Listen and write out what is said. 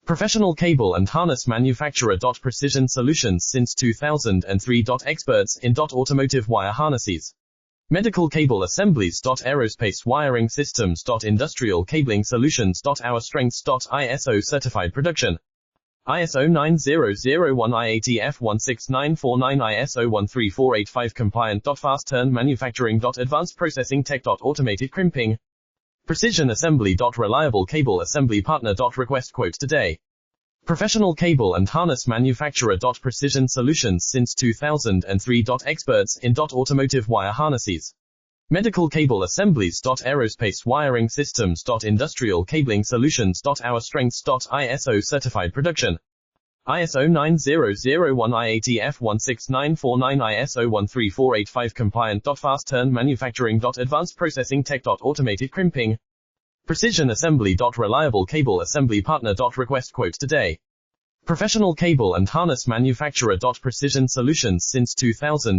Professional cable and harness manufacturer. Precision solutions since 2003. Experts in automotive wire harnesses, medical cable assemblies. Aerospace wiring systems. Industrial cabling solutions. Our strengths. ISO certified production. ISO 9001 IATF 16949 ISO 13485 compliant. Fast turn manufacturing. Advanced processing tech. Automated crimping. Precision assembly. Reliable cable assembly partner. Request quote today. Professional cable and harness manufacturer. Precision solutions since 2003. Experts in automotive wire harnesses, medical cable assemblies. Aerospace wiring systems. Industrial cabling solutions. Our strengths. ISO certified production. ISO 9001 IATF 16949 ISO 13485 compliant. Fast turn manufacturing. Advanced processing tech. Automated crimping. Precision assembly. Reliable cable assembly partner. Request quote today. Professional cable and harness manufacturer. Precision solutions since 2000.